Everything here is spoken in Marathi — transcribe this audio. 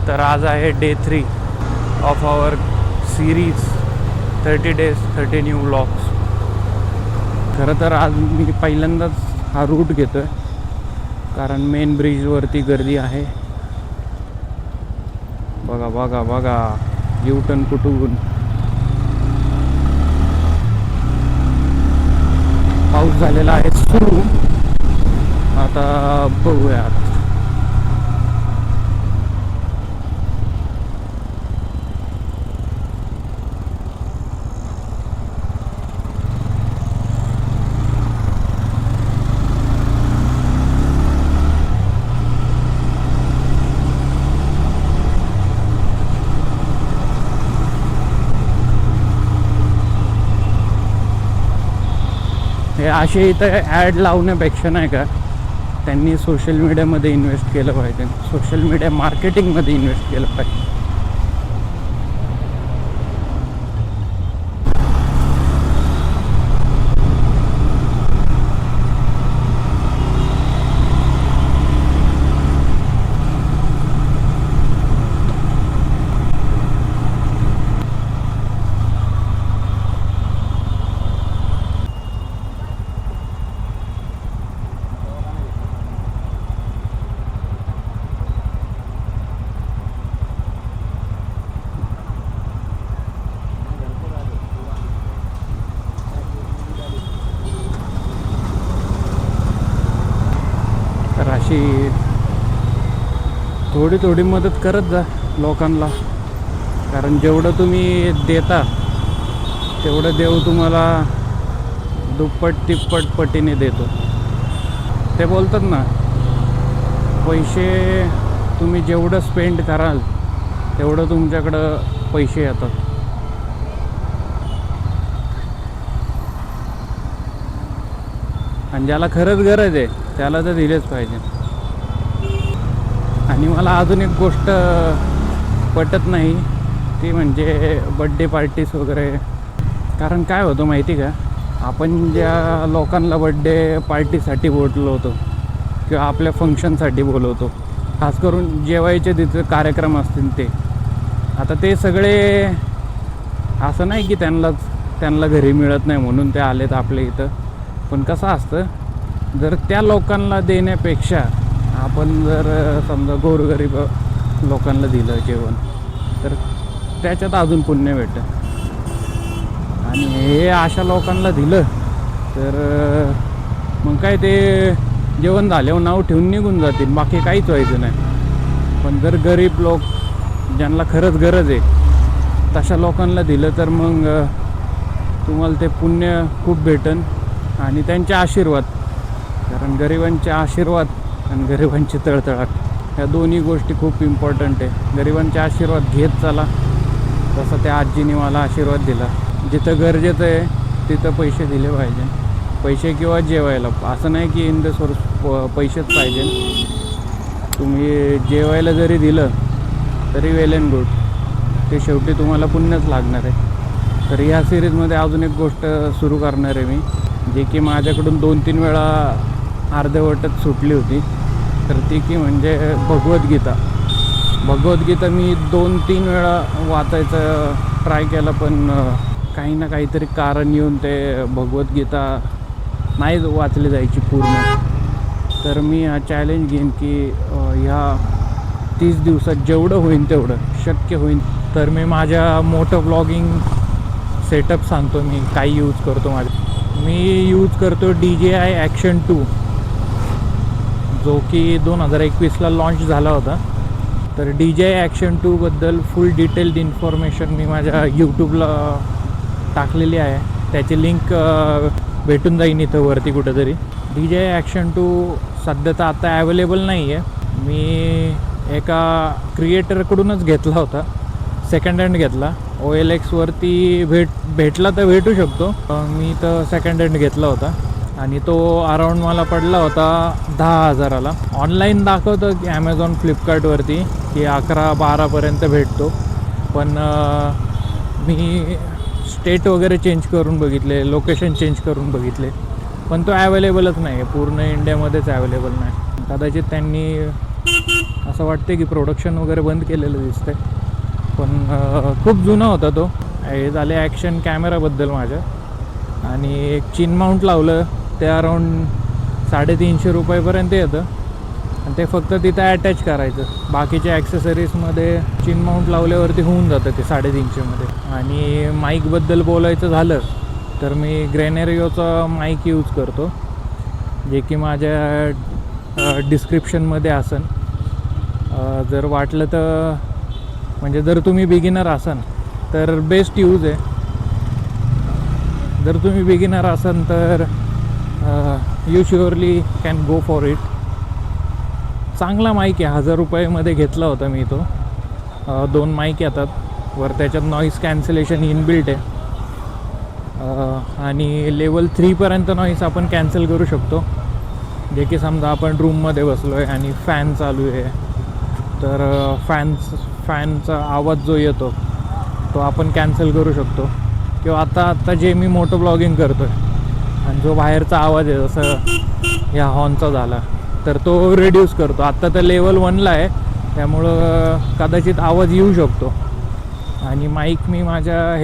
तर आज आहे day 3 of our series 30 days 30 new vlogs. खरं तर आज मी पहिल्यांदाच हा रूट घेतो आहे कारण मेन ब्रिजवरती गर्दी आहे. बघा बघा बघा यू टर्न कुठून. पाऊस झालेला आहे सुरू. आता बघूयात. हे असे इथं ॲड लावण्यापेक्षा नाही का त्यांनी सोशल मीडियामध्ये इन्व्हेस्ट केलं पाहिजे. सोशल मीडिया मार्केटिंगमध्ये इन्व्हेस्ट केलं पाहिजे. तर अशी थोडी थोडी मदत करत जा लोकांना, कारण जेवढं तुम्ही देता तेवढं देव तुम्हाला दुप्पट तिप्पट पटीने देतो. ते बोलतात ना, पैसे तुम्ही जेवढं स्पेंड कराल तेवढं तुमच्याकडं पैसे येतात. आणि ज्याला खरंच गरज आहे त्याला तर दिलेच पाहिजे. आणि मला अजून एक गोष्ट पटत नाही ती म्हणजे बड्डे पार्टीज वगैरे. कारण काय होतं माहिती का, आपण ज्या लोकांना बड्डे पार्टीसाठी बोलवतो किंवा आपल्या फंक्शनसाठी बोलवतो, खास करून जेवायचे तिथे कार्यक्रम असतील ते, आता ते सगळे असं नाही की त्यांना घरी मिळत नाही म्हणून ते आलेत आपल्या इथं. पण कसं असतं, जर त्या लोकांना देण्यापेक्षा आपण जर समजा गोरगरीब लोकांना दिलं जेवण तर त्याच्यात अजून पुण्य भेटतं. आणि हे अशा लोकांना दिलं तर मग काय ते जेवण झाल्यावर नाव ठेवून निघून जातील, बाकी काहीच व्हायचं नाही. पण जर गरीब लोक ज्यांना खरंच गरज आहे तशा लोकांना दिलं तर मग तुम्हाला ते पुण्य खूप भेटन आणि त्यांचे आशीर्वाद. कारण गरिबांचे आशीर्वाद आणि गरिबांची तळतळाट ह्या दोन्ही गोष्टी खूप इम्पॉर्टंट आहे. गरिबांचे आशीर्वाद घेत चला, तसं त्या आजीने मला आशीर्वाद दिला. जिथं गरजेचं आहे तिथं पैसे दिले पाहिजे, पैसे किंवा जेवायला. असं नाही की इन द सोर्स पैसेच पाहिजे. तुम्ही जेवायला जरी दिलं तरी वेल अँड गुड, ते शेवटी तुम्हाला पुण्यच लागणार आहे. तर ह्या सिरीजमध्ये अजून एक गोष्ट सुरू करणार आहे मी, जे की माझ्याकडून 2-3 वेळा अर्धवटच सुटली होती. तर ती की म्हणजे भगवद्गीता मी 2-3 वेळा वाचायचा ट्राय केला, पण काही ना काहीतरी कारण येऊन ते भगवद्गीता नाही वाचली जायची पूर्ण. तर मी हा चॅलेंज घेईन की ह्या 30 दिवसात जेवढं होईल तेवढं शक्य होईल. तर मी माझ्या मोटो ब्लॉगिंग सेटअप सांगतो मी काय यूज करतो. मी यूज करतो DJI Action 2, जो की 2021ला लॉन्च झाला होता. तर DJI Action 2 बद्दल फुल डिटेल्ड इन्फॉर्मेशन मी माझ्या यूट्यूबला टाकलेली आहे. त्याची लिंक भेटून जाईन इथं वरती कुठंतरी. DJI Action 2 सध्या तर आता ॲवेलेबल नाही आहे. मी एका क्रिएटरकडूनच घेतला होता, सेकंड हँड घेतला. OLX वरती भेटला तर भेटू शकतो. मी तर सेकंड हँड घेतला होता आणि तो अराऊंड मला पडला होता 10,000ला. ऑनलाईन दाखवतं की ॲमेझॉन फ्लिपकार्टवरती की 11-12पर्यंत भेटतो. पण मी स्टेट वगैरे चेंज करून बघितले, लोकेशन चेंज करून बघितले, पण तो ॲवेलेबलच नाही आहे. पूर्ण इंडियामध्येच ॲवेलेबल नाही. कदाचित त्यांनी असं वाटते की प्रोडक्शन वगैरे बंद केलेलं दिसतंय, पण खूप जुना होता तो. हे झाले ॲक्शन कॅमेराबद्दल माझ्या. आणि एक चिन माउंट लावलं, ते अराऊंड 350 रुपयेपर्यंत येतं आणि ते फक्त तिथं अटॅच करायचं. बाकीच्या ॲक्सेसरीजमध्ये चिन माउंट लावल्यावरती होऊन जातं ते 350मध्ये. आणि माईकबद्दल बोलायचं झालं तर मी ग्रेनेरिओचा माईक यूज करतो, जे की माझ्या डिस्क्रिप्शनमध्ये असेल. जर वाटलं तर म्हणजे जर तुम्ही बिगिनर असाल तर बेस्ट यूज आहे. जर तुम्ही बिगिनर असाल तर you surely can go for it. चांगला माईक आहे, 1000 रुपयामध्ये घेतला होता मी तो. 2 माईक येतात वर, त्याच्यात नॉईस कॅन्सलेशन इनबिल्ट आहे. आणि लेवल 3पर्यंत नॉईस आपण कॅन्सल करू शकतो. जे की समजा आपण रूममध्ये बसलो आहे आणि फॅन चालू आहे, तर फॅनचा आवाज जो येतो तो आपण कॅन्सल करू शकतो. किंवा आता जे मी मोटो ब्लॉगिंग करतो आहे आणि जो बाहेरचा आवाज आहे, जसं ह्या हॉर्नचा झाला, तर तो रिड्यूस करतो. आत्ता तर लेवल 1ला आहे, त्यामुळं कदाचित आवाज येऊ शकतो. आणि माईक मी माझ्या